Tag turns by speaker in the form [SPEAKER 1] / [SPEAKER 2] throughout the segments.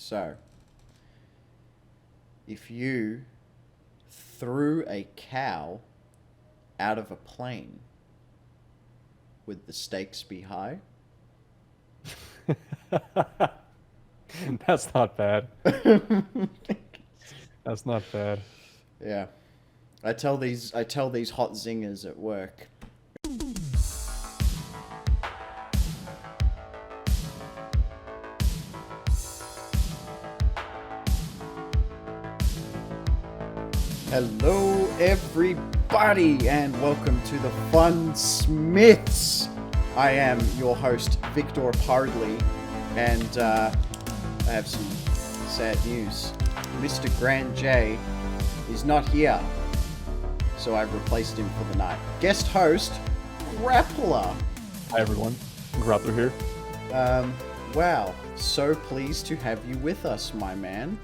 [SPEAKER 1] So, if you threw a cow out of a plane, would the stakes be high?
[SPEAKER 2] That's not bad. That's not bad.
[SPEAKER 1] Yeah. I tell these hot zingers at work. Hello everybody and welcome to the FUNSMITHS. I am your host Viktor Pradley and I have some sad news. Mr. GrandJason is not here, so I've replaced him for the night. Guest host, GrappLr.
[SPEAKER 2] Hi everyone, GrappLr here.
[SPEAKER 1] Wow, so pleased to have you with us, my man.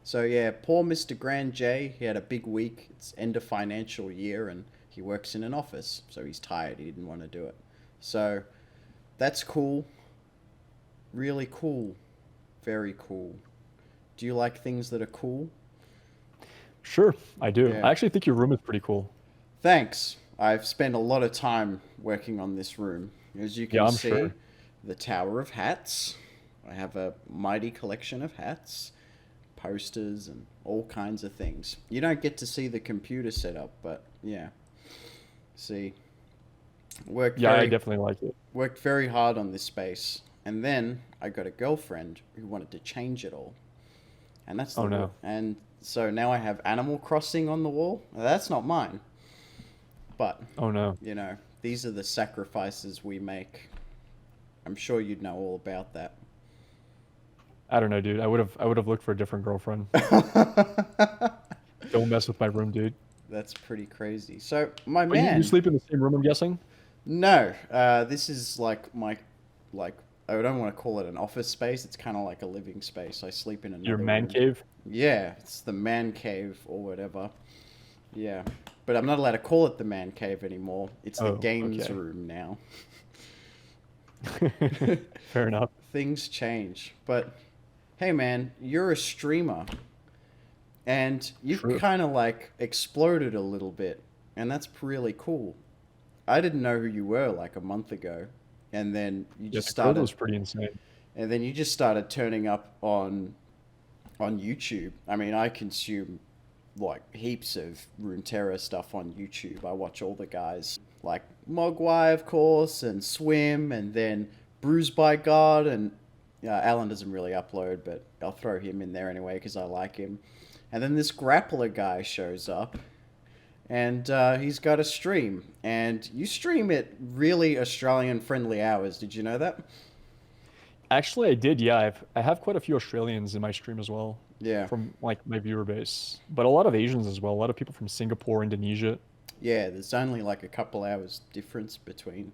[SPEAKER 1] So yeah, poor Mr. GrandJason, he had a big week. It's end of financial year and he works in an office, so he's tired. He didn't want to do it. So that's cool. Really cool. Very cool. Do you like things that are cool?
[SPEAKER 2] Sure, I do.
[SPEAKER 1] Yeah.
[SPEAKER 2] I actually think your room is pretty cool.
[SPEAKER 1] Thanks. I've spent a lot of time working on this room. As you can see,
[SPEAKER 2] sure.
[SPEAKER 1] The Tower of Hats. I have a mighty collection of hats, posters, and all kinds of things. You don't get to see the computer setup, but yeah. See,
[SPEAKER 2] I definitely like it.
[SPEAKER 1] Worked very hard on this space, and then I got a girlfriend who wanted to change it all, and that's
[SPEAKER 2] no.
[SPEAKER 1] And so now I have Animal Crossing on the wall. Now, that's not mine, but
[SPEAKER 2] oh no,
[SPEAKER 1] you know, these are the sacrifices we make. I'm sure you'd know all about that.
[SPEAKER 2] I don't know, dude. I would have looked for a different girlfriend. Don't mess with my room, dude.
[SPEAKER 1] That's pretty crazy. So my man,
[SPEAKER 2] you sleep in the same room, I'm guessing?
[SPEAKER 1] No, this is like my, I don't want to call it an office space. It's kind of like a living space. I sleep in another
[SPEAKER 2] Your man
[SPEAKER 1] room.
[SPEAKER 2] cave?
[SPEAKER 1] Yeah, it's the man cave or whatever. Yeah, but I'm not allowed to call it the man cave anymore. It's the games room now.
[SPEAKER 2] Fair enough.
[SPEAKER 1] Things change, but hey, man, you're a streamer, and you've kind of like exploded a little bit, and that's really cool. I didn't know who you were like a month ago, and then you just started.
[SPEAKER 2] That was pretty insane.
[SPEAKER 1] And then you just started turning up on YouTube. I mean, I consume like heaps of runeterra stuff on YouTube. I watch all the guys like Mogwai, of course, and Swim, and then Bruised by God, and Alan doesn't really upload, but I'll throw him in there anyway because I like him. And then this GrappLr guy shows up, and he's got a stream, and you stream at really Australian-friendly hours. Did you know that?
[SPEAKER 2] Actually, I did. Yeah, I have quite a few Australians in my stream as well.
[SPEAKER 1] Yeah.
[SPEAKER 2] From like my viewer base, but a lot of Asians as well. A lot of people from Singapore, Indonesia.
[SPEAKER 1] Yeah, there's only like a couple hours difference between.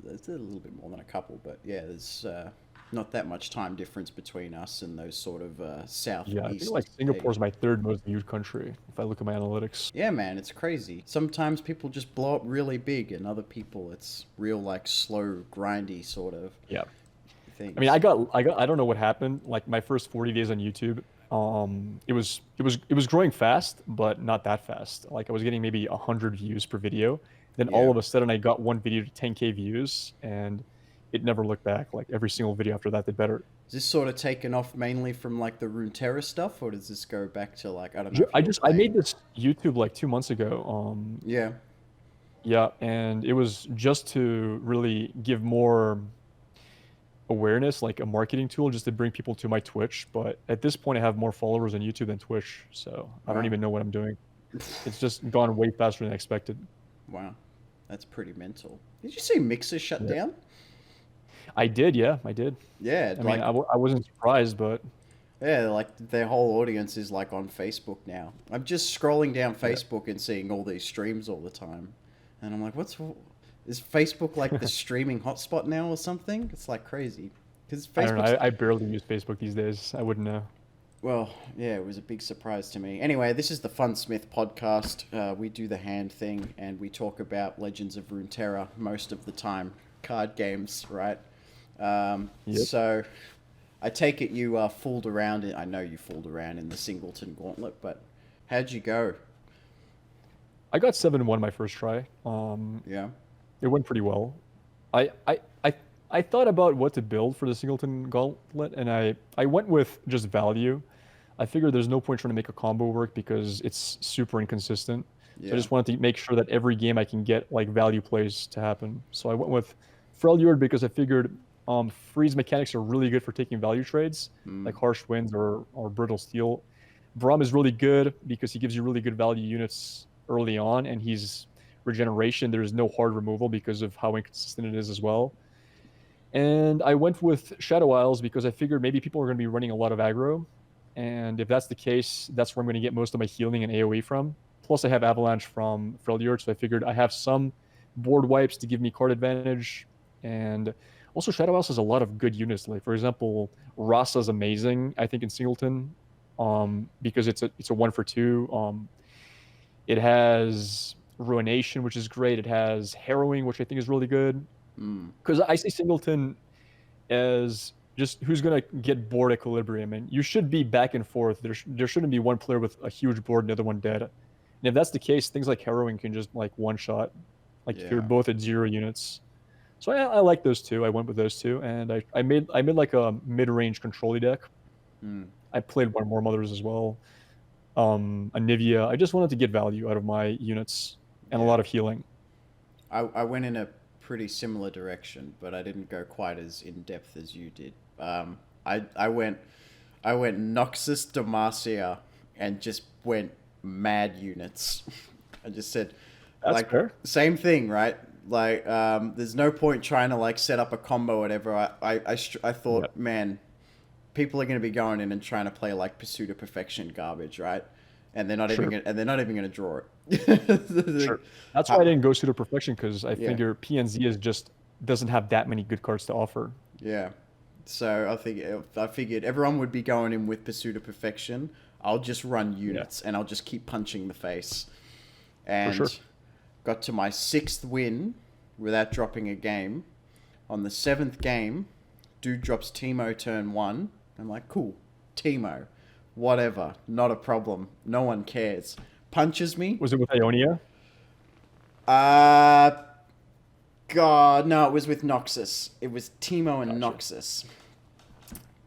[SPEAKER 1] There's a little bit more than a couple, but yeah, there's not that much time difference between us and those sort of southeast.
[SPEAKER 2] Yeah, I feel like Singapore's my third most viewed country if I look at my analytics.
[SPEAKER 1] Yeah, man, it's crazy. Sometimes people just blow up really big, and other people it's real like slow, grindy sort of.
[SPEAKER 2] Yeah.
[SPEAKER 1] Things.
[SPEAKER 2] I mean, I don't know what happened. Like my first 40 days on YouTube, it was growing fast, but not that fast. Like I was getting maybe 100 views per video. Then all of a sudden I got one video to 10K views, and it never looked back. Like every single video after that did better.
[SPEAKER 1] Is this sort of taken off mainly from like the runeterra stuff, or does this go back to like I don't know?
[SPEAKER 2] I made this YouTube like 2 months ago. Yeah, and it was just to really give more awareness, like a marketing tool, just to bring people to my Twitch. But at this point I have more followers on YouTube than Twitch, so I don't even know what I'm doing. It's just gone way faster than expected.
[SPEAKER 1] Wow, that's pretty mental. Did you see Mixer shut down?
[SPEAKER 2] I did, yeah, I did.
[SPEAKER 1] Yeah,
[SPEAKER 2] I mean, I wasn't surprised, but
[SPEAKER 1] yeah, like their whole audience is like on Facebook now. I'm just scrolling down Facebook and seeing all these streams all the time, and I'm like, is Facebook like the streaming hotspot now or something? It's like crazy. Because
[SPEAKER 2] I don't know. I barely use Facebook these days. I wouldn't know.
[SPEAKER 1] Well, yeah, it was a big surprise to me. Anyway, this is the FUNSMITH podcast. We do the hand thing, and we talk about Legends of Runeterra most of the time. Card games, right? So I take it you fooled around. I know you fooled around in the Singleton Gauntlet, but how'd you go?
[SPEAKER 2] I got 7-1 my first try.
[SPEAKER 1] Yeah.
[SPEAKER 2] It went pretty well. I thought about what to build for the Singleton Gauntlet, and I went with just value. I figured there's no point trying to make a combo work because it's super inconsistent.
[SPEAKER 1] Yeah.
[SPEAKER 2] So I just wanted to make sure that every game I can get like value plays to happen. So I went with Freljord because I figured freeze mechanics are really good for taking value trades, like harsh winds or brittle steel. Braum is really good because he gives you really good value units early on, and he's regeneration. There's no hard removal because of how inconsistent it is as well. And I went with Shadow Isles because I figured maybe people are going to be running a lot of aggro. And if that's the case, that's where I'm going to get most of my healing and AoE from. Plus, I have Avalanche from Freljord, so I figured I have some board wipes to give me card advantage. And also, Shadow Isles has a lot of good units. Like, for example, Rasa's amazing, I think, in Singleton, because it's a 1-for-2. It has Ruination, which is great. It has Harrowing, which I think is really good. Because I see Singleton as just who's going to get board equilibrium, and you should be back and forth. There shouldn't be one player with a huge board and the other one dead. And if that's the case, things like Harrowing can just like one shot, like if you're both at 0 units. So I like those two. I went with those two, and I made like a mid-range control deck. I played one more Mothers as well. Anivia. I just wanted to get value out of my units and a lot of healing.
[SPEAKER 1] I went in a pretty similar direction, but I didn't go quite as in depth as you did. I went Noxus Demacia and just went mad units. I just said,
[SPEAKER 2] that's
[SPEAKER 1] like,
[SPEAKER 2] fair.
[SPEAKER 1] Same thing, right? Like, there's no point trying to like set up a combo or whatever. I thought, man, people are going to be going in and trying to play like Pursuit of Perfection garbage, right? And they're not even gonna draw it.
[SPEAKER 2] Sure. That's why I didn't go Pseudo Perfection, because I figure PNZ is just doesn't have that many good cards to offer.
[SPEAKER 1] Yeah. So I figured everyone would be going in with Pursuit of Perfection. I'll just run units and I'll just keep punching the face. And got to my 6th win without dropping a game. On the 7th game, dude drops Teemo turn 1. I'm like, cool, Teemo. Whatever, not a problem. No one cares. Punches me.
[SPEAKER 2] Was it with Ionia?
[SPEAKER 1] God, no, it was with Noxus. It was Teemo and Noxus.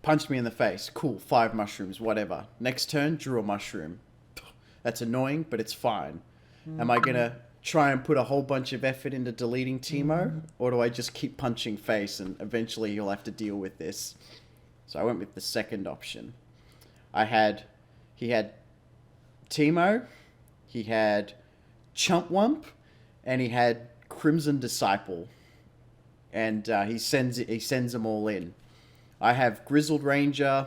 [SPEAKER 1] Punched me in the face. Cool, 5 mushrooms, whatever. Next turn, drew a mushroom. That's annoying, but it's fine. Am I gonna try and put a whole bunch of effort into deleting Teemo? Or do I just keep punching face and eventually you'll have to deal with this? So I went with the second option. He had Teemo, he had Chumpwump, and he had Crimson Disciple. And he sends them all in. I have Grizzled Ranger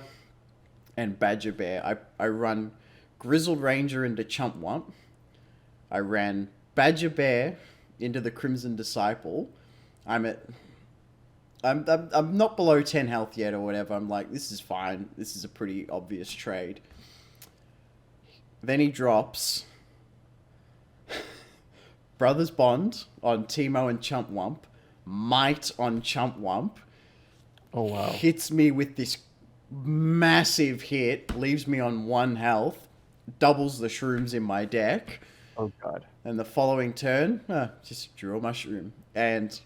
[SPEAKER 1] and Badger Bear. I run Grizzled Ranger into Chumpwump. I ran Badger Bear into the Crimson Disciple. I'm not below 10 health yet or whatever. I'm like, this is fine. This is a pretty obvious trade. Then he drops Brothers Bond on Teemo and Chumpwump. Might on Chumpwump.
[SPEAKER 2] Oh, wow.
[SPEAKER 1] Hits me with this massive hit. Leaves me on 1 health. Doubles the shrooms in my deck.
[SPEAKER 2] Oh, God.
[SPEAKER 1] And the following turn, just drew a mushroom. And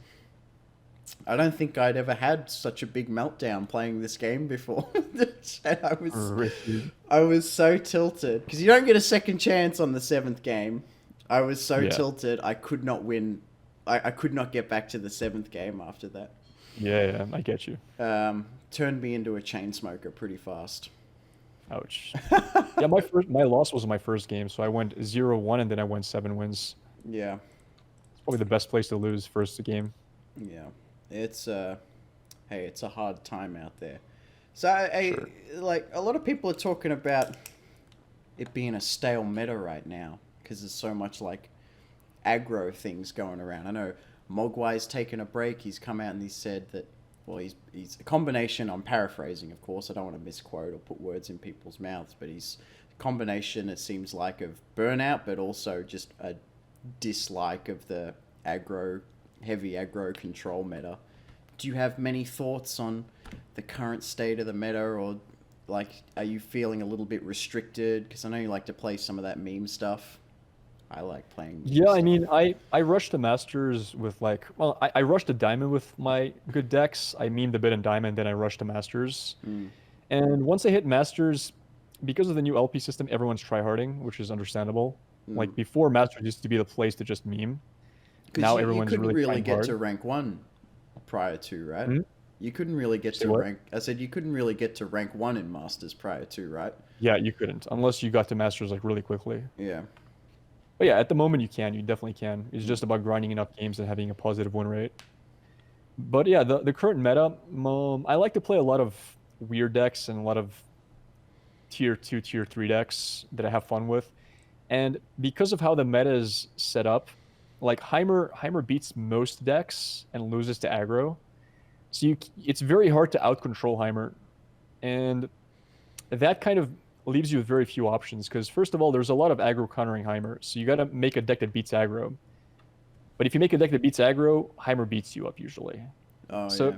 [SPEAKER 1] I don't think I'd ever had such a big meltdown playing this game before. I was so tilted because you don't get a second chance on the 7th game. I was so tilted. I could not win. I could not get back to the 7th game after that.
[SPEAKER 2] Yeah, I get you.
[SPEAKER 1] Turned me into a chain smoker pretty fast.
[SPEAKER 2] Ouch. Yeah, my loss was my first game, so I went 0-1 and then I went 7 wins.
[SPEAKER 1] Yeah.
[SPEAKER 2] It's probably the best place to lose first game.
[SPEAKER 1] Yeah. It's it's a hard time out there. So like a lot of people are talking about it being a stale meta right now because there's so much like aggro things going around. I know Mogwai's taken a break. He's come out and he said that, well, he's a combination. I'm paraphrasing, of course. I don't want to misquote or put words in people's mouths, but he's a combination, it seems like, of burnout, but also just a dislike of the heavy aggro control meta. do you have many thoughts on the current state of the meta, or like, are you feeling a little bit restricted? Because I know you like to play some of that meme stuff. I like playing meme
[SPEAKER 2] Yeah,
[SPEAKER 1] stuff.
[SPEAKER 2] I mean, I rushed the Masters with like, well, I rushed the Diamond with my good decks. I memed a bit in Diamond, then I rushed the Masters. And once I hit Masters, because of the new LP system, everyone's tryharding, which is understandable. Like before, Masters used to be the place to just meme. Now everyone's
[SPEAKER 1] you couldn't
[SPEAKER 2] really
[SPEAKER 1] really
[SPEAKER 2] trying
[SPEAKER 1] get
[SPEAKER 2] hard.
[SPEAKER 1] to rank 1 prior to, right?
[SPEAKER 2] Hmm?
[SPEAKER 1] You couldn't really get
[SPEAKER 2] Say
[SPEAKER 1] to
[SPEAKER 2] what?
[SPEAKER 1] rank. I said you couldn't really get to rank 1 in Masters prior to, right?
[SPEAKER 2] Yeah, you couldn't, unless you got to Masters like really quickly.
[SPEAKER 1] Yeah.
[SPEAKER 2] But yeah, at the moment you can. You definitely can. It's just about grinding enough games and having a positive win rate. But yeah, the current meta, I like to play a lot of weird decks and a lot of tier 2, tier 3 decks that I have fun with. And because of how the meta is set up, like Heimer beats most decks and loses to aggro. So it's very hard to out-control Heimer. And that kind of leaves you with very few options, because first of all, there's a lot of aggro countering Heimer. So you got to make a deck that beats aggro. But if you make a deck that beats aggro, Heimer beats you up usually.
[SPEAKER 1] Oh,
[SPEAKER 2] So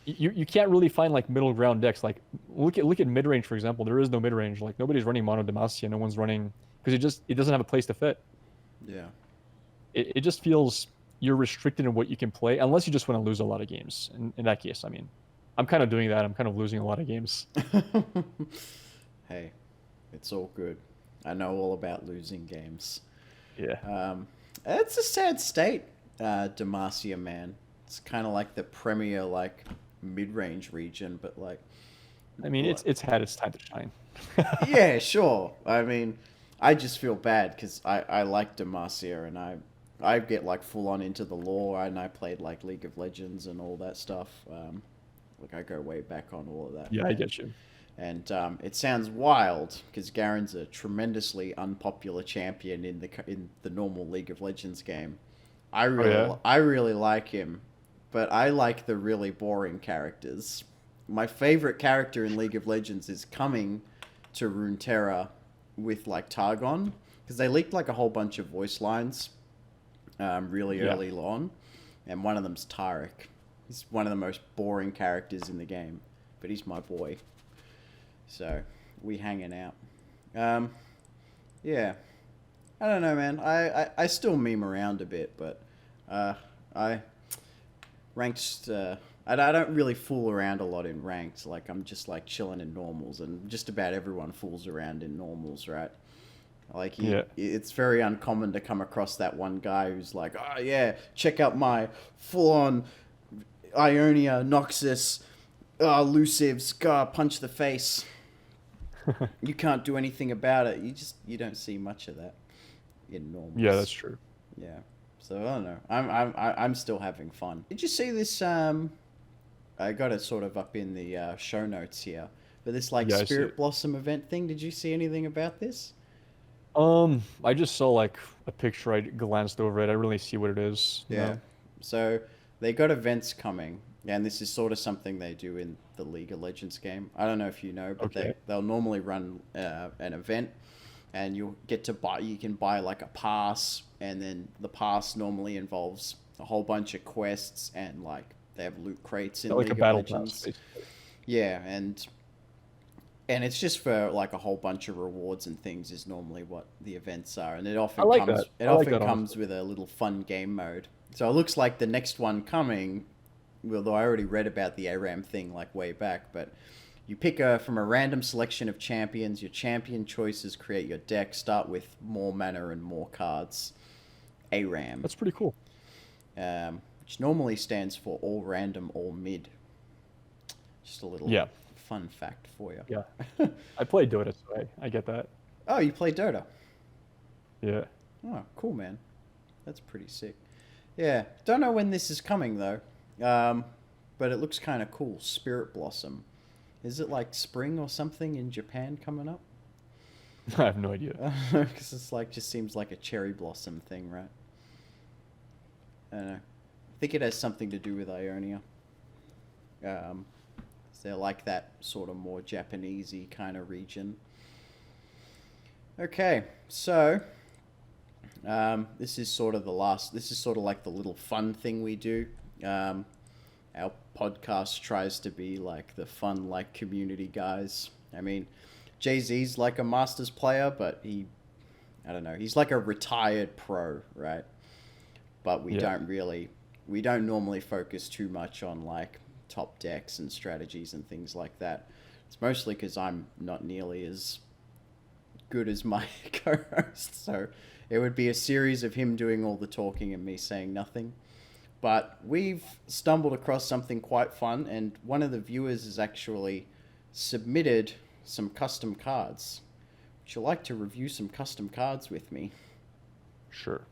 [SPEAKER 1] yeah.
[SPEAKER 2] you can't really find like middle ground decks. Like look at mid range, for example. There is no mid range. Like nobody's running Mono Demacia. No one's running, because it doesn't have a place to fit.
[SPEAKER 1] Yeah.
[SPEAKER 2] It just feels you're restricted in what you can play, unless you just want to lose a lot of games. In that case, I mean, I'm kind of doing that. I'm kind of losing a lot of games.
[SPEAKER 1] Hey, it's all good. I know all about losing games.
[SPEAKER 2] Yeah.
[SPEAKER 1] It's a sad state, Demacia, man. It's kind of like the premier, like, mid-range region, but like...
[SPEAKER 2] I mean, it's had its time to shine.
[SPEAKER 1] Yeah, sure. I mean, I just feel bad because I like Demacia, and I get like full on into the lore, and I played like League of Legends and all that stuff. Like I go way back on all of that.
[SPEAKER 2] Yeah, I get you.
[SPEAKER 1] And it sounds wild because Garen's a tremendously unpopular champion in the normal League of Legends game. I really like him, but I like the really boring characters. My favorite character in League of Legends is coming to Runeterra with like Targon, because they leaked like a whole bunch of voice lines really early on, and one of them's Tarek. He's one of the most boring characters in the game, but he's my boy. So we hanging out. Yeah, I don't know, man. I still meme around a bit, but I ranked. I don't really fool around a lot in ranked. Like I'm just like chilling in normals, and just about everyone fools around in normals, right? Like it's very uncommon to come across that one guy who's like, oh yeah, check out my full-on Ionia, Noxus, Lucive, Scar, punch the face. You can't do anything about it. You don't see much of that in normals.
[SPEAKER 2] Yeah, that's true.
[SPEAKER 1] Yeah. So I don't know. I'm still having fun. Did you see this? I got it sort of up in the show notes here. But this like Spirit Blossom event thing. Did you see anything about this?
[SPEAKER 2] I just saw like a picture. I glanced over it. I didn't really see what it is.
[SPEAKER 1] Yeah.
[SPEAKER 2] No.
[SPEAKER 1] So they got events coming, and this is sort of something they do in the League of Legends game. I don't know if you know, but they'll normally run an event, and you can buy like a pass, and then the pass normally involves a whole bunch of quests, and like they have loot crates in
[SPEAKER 2] like
[SPEAKER 1] League
[SPEAKER 2] a
[SPEAKER 1] of
[SPEAKER 2] battle
[SPEAKER 1] Legends.
[SPEAKER 2] pass, basically.
[SPEAKER 1] Yeah, and it's just for like a whole bunch of rewards and things is normally what the events are, and it often comes with a little fun game mode. So it looks like the next one coming, although I already read about the ARAM thing like way back, but you pick from a random selection of champions. Your champion choices create your deck. Start with more mana and more cards. ARAM.
[SPEAKER 2] That's pretty cool.
[SPEAKER 1] Which normally stands for all random, all mid. Just a little fun fact for you.
[SPEAKER 2] Yeah. I play Dota, so I get that.
[SPEAKER 1] Oh, you play Dota?
[SPEAKER 2] Yeah.
[SPEAKER 1] Oh, cool, man. That's pretty sick. Yeah. Don't know when this is coming, though. But it looks kind of cool. Spirit Blossom. Is it like spring or something in Japan coming up?
[SPEAKER 2] I have no idea.
[SPEAKER 1] Because it's like, just seems like a cherry blossom thing, right? I don't know. I think it has something to do with Ionia. They're like that sort of more Japanesey kind of region. Okay, so this is sort of like the little fun thing we do. our podcast tries to be like the fun, like community guys. I mean, Jay-Z's like a Masters player, but I don't know, he's like a retired pro, right? But we don't normally focus too much on like top decks and strategies and things like that. It's mostly because I'm not nearly as good as my co-host, so it would be a series of him doing all the talking and me saying nothing. But we've stumbled across something quite fun, and one of the viewers has actually submitted some custom cards. Would you like to review some custom cards with me?
[SPEAKER 2] Sure.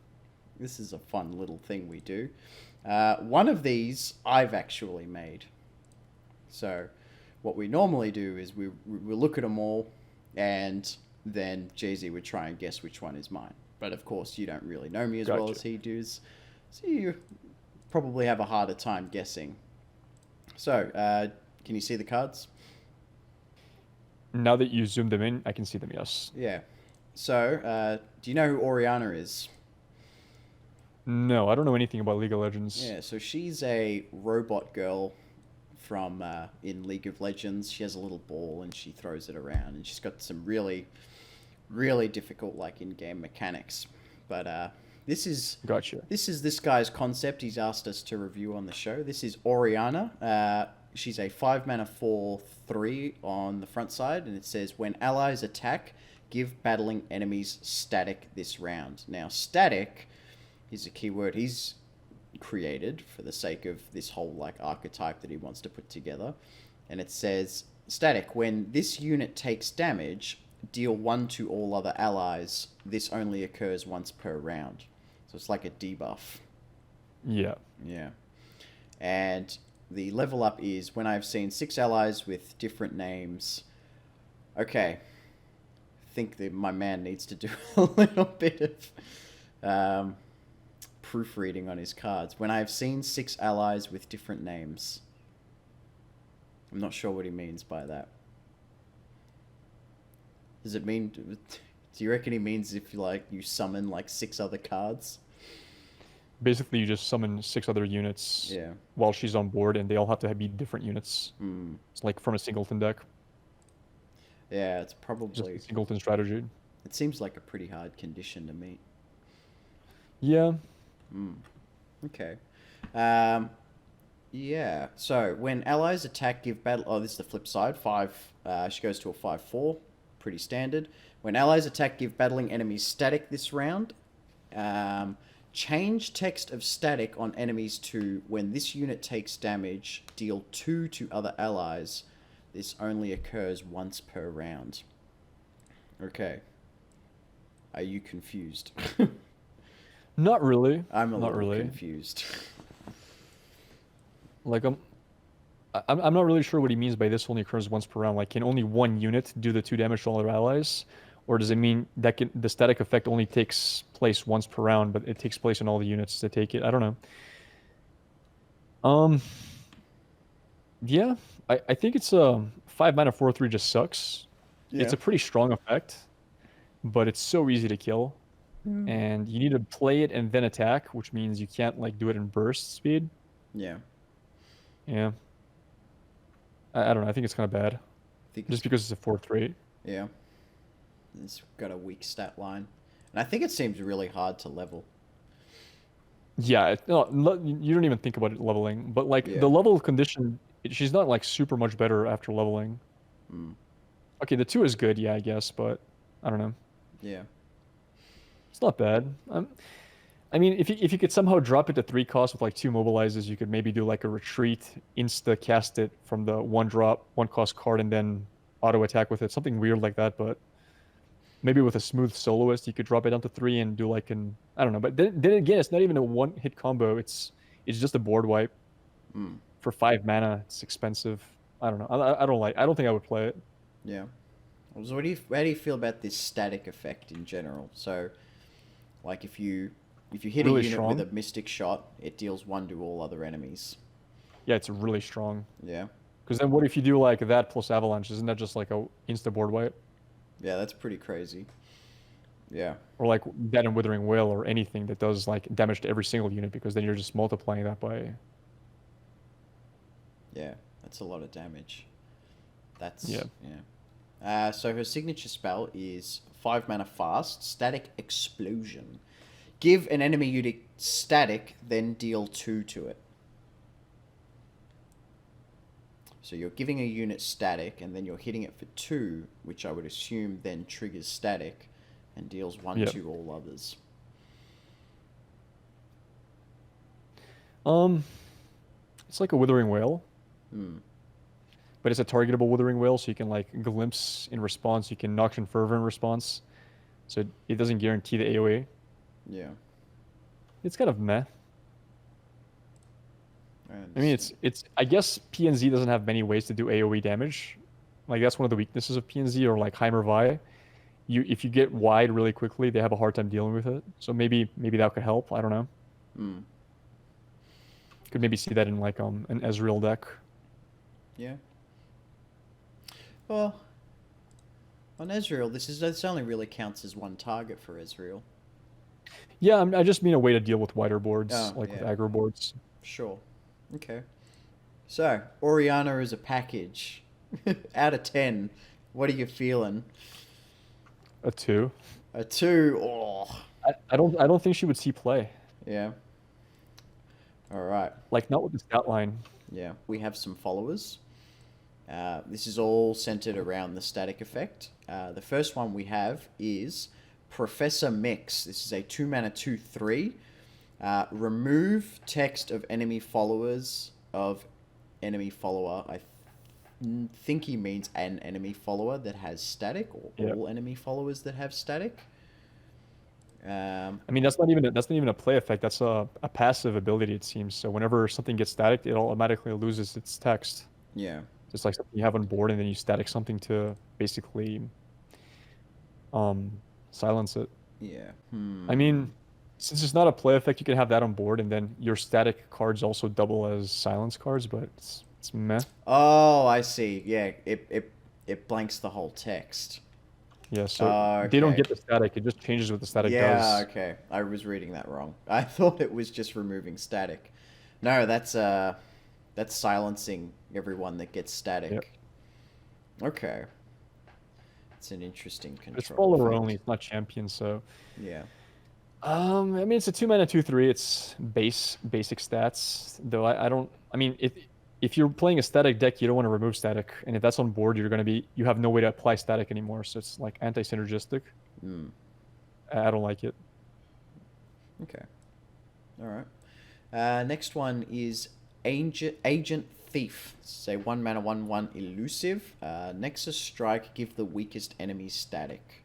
[SPEAKER 1] This is a fun little thing we do. One of these I've actually made. So what we normally do is we look at them all, and then Jay-Z would try and guess which one is mine. But of course, you don't really know me as well as he does, so you probably have a harder time guessing. So, can you see the cards?
[SPEAKER 2] Now that you zoomed them in, I can see them, yes.
[SPEAKER 1] Yeah. So, do you know who Orianna is?
[SPEAKER 2] No, I don't know anything about League of Legends.
[SPEAKER 1] Yeah, so she's a robot girl from in League of Legends. She has a little ball and she throws it around, and she's got some really, really difficult like in-game mechanics. But this is this guy's concept. He's asked us to review on the show. This is Orianna. She's a 5-mana 4/3 on the front side, and it says when allies attack, give battling enemies static this round. Now, static is a keyword he's created for the sake of this whole like archetype that he wants to put together. And it says static, when this unit takes damage, deal 1 to all other allies. This only occurs once per round. So it's like a debuff.
[SPEAKER 2] Yeah.
[SPEAKER 1] Yeah. And the level up is when I've seen 6 allies with different names. Okay. I think that my man needs to do a little bit of proofreading on his cards. When I've seen 6 allies with different names. I'm not sure what he means by that. Does it mean... Do you reckon he means if you summon like 6 other cards?
[SPEAKER 2] Basically, you just summon 6 other units while she's on board, and they all have to be different units. It's like from a Singleton deck.
[SPEAKER 1] Yeah, it's probably...
[SPEAKER 2] Just a Singleton strategy.
[SPEAKER 1] It seems like a pretty hard condition to meet.
[SPEAKER 2] Yeah.
[SPEAKER 1] Okay. Yeah. So, when allies attack, give battle... Oh, this is the flip side. 5. She goes to a 5/4. Pretty standard. When allies attack, give battling enemies static this round. Change text of static on enemies to when this unit takes damage, deal 2 to other allies. This only occurs once per round. Okay. Are you confused?
[SPEAKER 2] Not really.
[SPEAKER 1] I'm a little confused.
[SPEAKER 2] Like, I'm not really sure what he means by this only occurs once per round. Like, can only one unit do the 2 damage to all their allies? Or does it mean that the static effect only takes place once per round, but it takes place on all the units that take it? I don't know. Yeah, I think it's a 5-mana 4/3 just sucks. Yeah. It's a pretty strong effect, but it's so easy to kill. And you need to play it and then attack, which means you can't like do it in burst speed.
[SPEAKER 1] Yeah.
[SPEAKER 2] Yeah. I don't know. I think it's kind of bad. Just because it's a 4/3.
[SPEAKER 1] Yeah. It's got a weak stat line. And I think it seems really hard to level.
[SPEAKER 2] Yeah. No, you don't even think about it leveling. But like the level condition, she's not like super much better after leveling. Okay, the 2 is good, yeah, I guess. But I don't know.
[SPEAKER 1] Yeah.
[SPEAKER 2] It's not bad. I mean, if you could somehow drop it to 3 cost with like 2 mobilizes, you could maybe do like a retreat, insta cast it from the 1 drop, 1 cost card, and then auto attack with it. Something weird like that, but maybe with a smooth soloist, you could drop it down to 3 and do like an... I don't know, but then again, it's not even a 1-hit combo. It's just a board wipe. For 5 mana, it's expensive. I don't know. I don't think I would play it.
[SPEAKER 1] Yeah. So how do you feel about this static effect in general? So, like if you hit really a unit with a mystic shot, it deals 1 to all other enemies.
[SPEAKER 2] Yeah, it's really strong.
[SPEAKER 1] Yeah.
[SPEAKER 2] Because then what if you do like that plus avalanche? Isn't that just like a insta board wipe?
[SPEAKER 1] Yeah, that's pretty crazy. Yeah.
[SPEAKER 2] Or like that and Withering Wail or anything that does like damage to every single unit, because then you're just multiplying that by
[SPEAKER 1] Yeah, that's a lot of damage. That's
[SPEAKER 2] Yeah.
[SPEAKER 1] So her signature spell is 5 mana fast, static explosion. Give an enemy unit static, then deal 2 to it. So you're giving a unit static, and then you're hitting it for 2, which I would assume then triggers static, and deals 1 to all others.
[SPEAKER 2] It's like a Withering Wail.
[SPEAKER 1] Hmm.
[SPEAKER 2] But it's a targetable Withering Wail, so you can like Glimpse in response, you can Noxian Fervor in response. So it doesn't guarantee the AoE.
[SPEAKER 1] Yeah.
[SPEAKER 2] It's kind of meh. I mean, it's. I guess PNZ doesn't have many ways to do AoE damage. Like that's one of the weaknesses of PNZ or like Heimer Vi. If you get wide really quickly, they have a hard time dealing with it. So maybe that could help. I don't know. Could maybe see that in like an Ezreal deck.
[SPEAKER 1] Yeah. Well, on Ezreal, this only really counts as one target for Ezreal.
[SPEAKER 2] Yeah, I just mean a way to deal with wider boards, with aggro boards.
[SPEAKER 1] Sure. Okay. So, Orianna is a package. Out of 10, what are you feeling?
[SPEAKER 2] A 2.
[SPEAKER 1] A 2? Oh.
[SPEAKER 2] I don't think she would see play.
[SPEAKER 1] Yeah. All right.
[SPEAKER 2] Like, not with the stat line.
[SPEAKER 1] Yeah. We have some followers. This is all centered around the static effect. The first one we have is Professor Mix. This is a 2 mana 2/3. Remove text of enemy followers of enemy follower. I think he means an enemy follower that has static, or all enemy followers that have static.
[SPEAKER 2] I mean, that's not even a play effect. That's a passive ability, it seems. So whenever something gets static, it automatically loses its text.
[SPEAKER 1] Yeah.
[SPEAKER 2] Just like something you have on board, and then you static something to basically silence it.
[SPEAKER 1] Yeah.
[SPEAKER 2] I mean, since it's not a play effect, you can have that on board, and then your static cards also double as silence cards, but it's meh.
[SPEAKER 1] Oh, I see. Yeah, it blanks the whole text.
[SPEAKER 2] Yeah, so they don't get the static. It just changes what the static does.
[SPEAKER 1] Yeah, okay. I was reading that wrong. I thought it was just removing static. No, that's silencing everyone that gets static.
[SPEAKER 2] Yep.
[SPEAKER 1] Okay. It's an interesting control.
[SPEAKER 2] It's follower only, it's not champion, so.
[SPEAKER 1] Yeah.
[SPEAKER 2] I mean, it's a 2 mana 2/3. It's basic stats. Though I mean, if you're playing a static deck, you don't want to remove static, and if that's on board, you have no way to apply static anymore. So it's like anti-synergistic. I don't like it.
[SPEAKER 1] Okay. All right. Next one is Agent Thief. Say 1 mana 1/1 elusive. Nexus Strike. Give the weakest enemy static.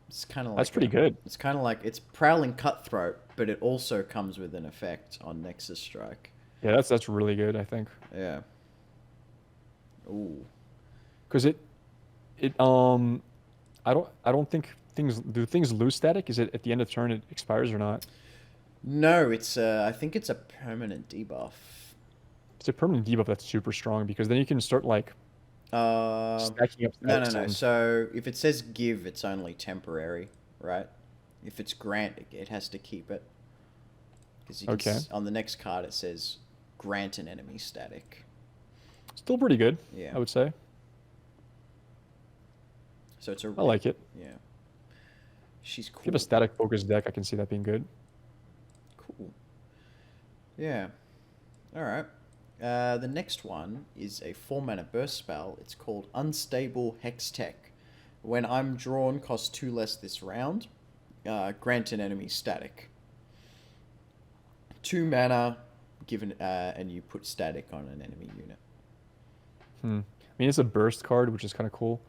[SPEAKER 1] It's kind of like
[SPEAKER 2] that's pretty good.
[SPEAKER 1] It's kind of like it's Prowling Cutthroat, but it also comes with an effect on Nexus Strike.
[SPEAKER 2] Yeah, that's really good, I think.
[SPEAKER 1] Yeah. Ooh.
[SPEAKER 2] Because I don't think things lose static. Is it at the end of turn it expires or not?
[SPEAKER 1] No, it's I think it's a permanent debuff.
[SPEAKER 2] It's a permanent debuff that's super strong, because then you can start like stacking up.
[SPEAKER 1] No. So if it says give, it's only temporary, right? If it's grant, it has to keep it. Because on the next card it says grant an enemy static.
[SPEAKER 2] Still pretty good.
[SPEAKER 1] Yeah,
[SPEAKER 2] I would say.
[SPEAKER 1] So it's a.
[SPEAKER 2] I like it.
[SPEAKER 1] Yeah. She's cool.
[SPEAKER 2] If you have a static focused deck, I can see that being good.
[SPEAKER 1] Cool. Yeah. All right. The next one is a 4 mana burst spell. It's called Unstable Hextech. When I'm drawn, costs 2 less this round. Grant an enemy static. 2 mana, given, and you put static on an enemy unit.
[SPEAKER 2] I mean, it's a burst card, which is kind of cool.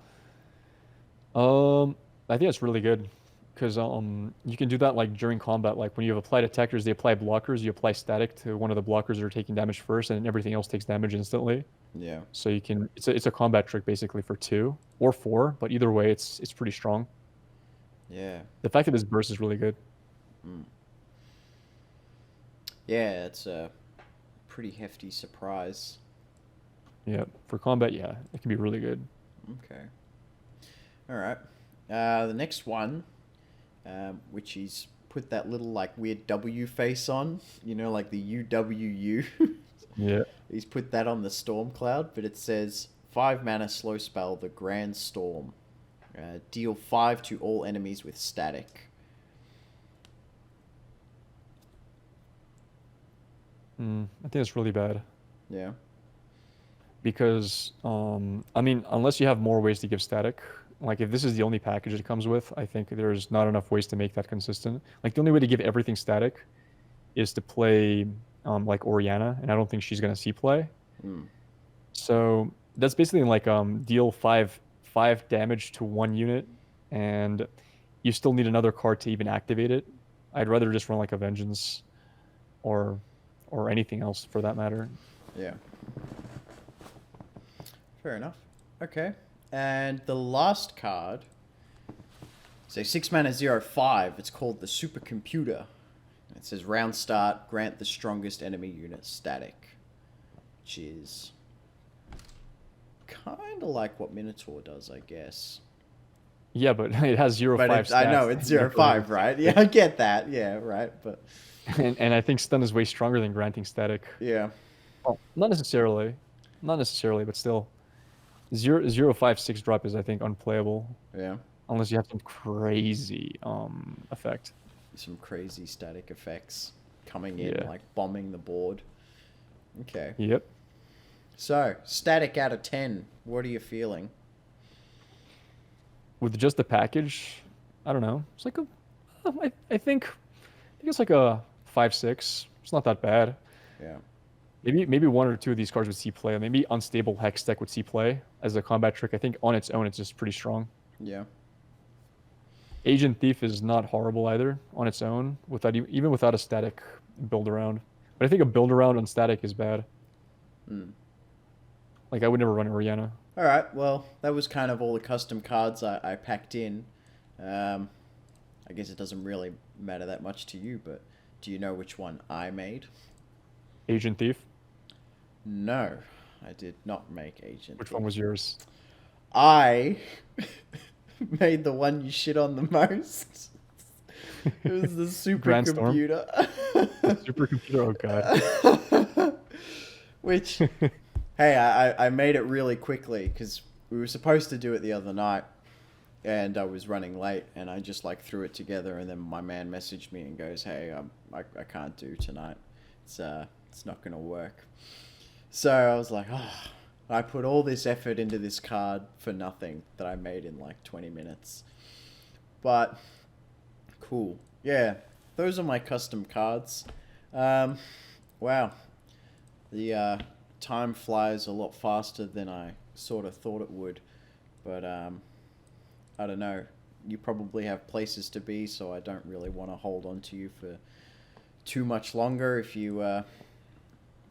[SPEAKER 2] I think it's really good, because you can do that like during combat. Like when you have applied attackers, they apply blockers. You apply static to one of the blockers that are taking damage first, and everything else takes damage instantly.
[SPEAKER 1] Yeah.
[SPEAKER 2] So you can. It's a combat trick basically for 2 or 4, but either way, it's pretty strong.
[SPEAKER 1] Yeah.
[SPEAKER 2] The fact that this burst is really good.
[SPEAKER 1] Yeah, it's a pretty hefty surprise.
[SPEAKER 2] Yeah, for combat, yeah, it can be really good.
[SPEAKER 1] Okay. All right. The next one, which is put that little like weird W face on, you know, like the UWU.
[SPEAKER 2] Yeah.
[SPEAKER 1] He's put that on the storm cloud, but it says 5 mana slow spell, the Grand Storm. Deal 5 to all enemies with static.
[SPEAKER 2] I think it's really bad.
[SPEAKER 1] Yeah.
[SPEAKER 2] Because, I mean, unless you have more ways to give static, like if this is the only package it comes with, I think there's not enough ways to make that consistent. Like the only way to give everything static is to play like Orianna, and I don't think she's gonna see play. So that's basically like deal 5 damage to 1 unit, and you still need another card to even activate it. I'd rather just run like a Vengeance or anything else for that matter.
[SPEAKER 1] Yeah. Fair enough. Okay. And the last card, so 6 mana 0/5. It's called the Supercomputer. It says round start, grant the strongest enemy unit static, which is kind of like what Minotaur does, I guess.
[SPEAKER 2] Yeah, but it has 0/5 stats.
[SPEAKER 1] I know it's 0/5, right? Yeah, I get that. Yeah, right. But
[SPEAKER 2] and I think stun is way stronger than granting static.
[SPEAKER 1] Yeah.
[SPEAKER 2] Well, not necessarily, but still, 0/5 6-drop is, I think, unplayable.
[SPEAKER 1] Yeah.
[SPEAKER 2] Unless you have some crazy effect.
[SPEAKER 1] Some crazy static effects coming in, like bombing the board. Okay.
[SPEAKER 2] Yep.
[SPEAKER 1] So, static out of 10. What are you feeling?
[SPEAKER 2] With just the package, I don't know. It's like I think it's like a 5/6. It's not that bad.
[SPEAKER 1] Yeah.
[SPEAKER 2] Maybe 1 or 2 of these cards would see play. Maybe Unstable Hextech would see play as a combat trick. I think on its own, it's just pretty strong.
[SPEAKER 1] Yeah.
[SPEAKER 2] Agent Thief is not horrible either on its own, even without a static build around. But I think a build around on static is bad. Like I would never run Orianna.
[SPEAKER 1] All right. Well, that was kind of all the custom cards I packed in. I guess it doesn't really matter that much to you, but do you know which one I made?
[SPEAKER 2] Agent Thief?
[SPEAKER 1] No, I did not make Agent Thief.
[SPEAKER 2] Which one was yours?
[SPEAKER 1] I made the one you shit on the most. It was the Supercomputer.
[SPEAKER 2] Supercomputer, oh god.
[SPEAKER 1] Which, hey, I made it really quickly because we were supposed to do it the other night and I was running late and I just like threw it together, and then my man messaged me and goes, hey, I can't do tonight. It's not going to work. So I was like, oh, I put all this effort into this card for nothing that I made in like 20 minutes. But cool. Yeah, those are my custom cards. Wow. The time flies a lot faster than I sort of thought it would. But I don't know. You probably have places to be, so I don't really want to hold on to you for too much longer if you...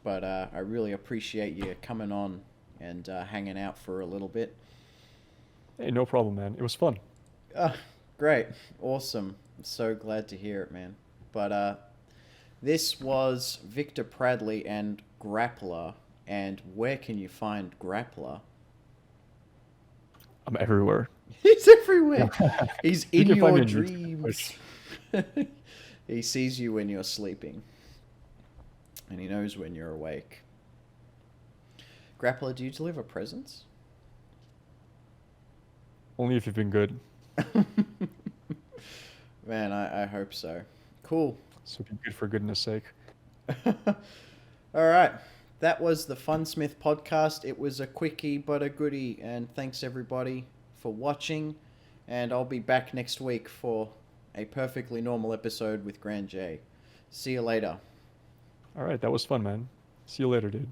[SPEAKER 1] But I really appreciate you coming on and hanging out for a little bit.
[SPEAKER 2] Hey, no problem, man. It was fun.
[SPEAKER 1] Great. Awesome. I'm so glad to hear it, man. But this was Viktor Pradley and GrappLr. And where can you find GrappLr?
[SPEAKER 2] I'm everywhere.
[SPEAKER 1] He's everywhere. He's in your dreams. He sees you when you're sleeping. And he knows when you're awake. GrappLr, do you deliver presents?
[SPEAKER 2] Only if you've been good.
[SPEAKER 1] Man, I hope so. Cool.
[SPEAKER 2] So be good for goodness sake.
[SPEAKER 1] Alright. That was the Funsmith podcast. It was a quickie but a goodie. And thanks everybody for watching. And I'll be back next week for a perfectly normal episode with GrandJ. See you later.
[SPEAKER 2] All right, that was fun, man. See you later, dude.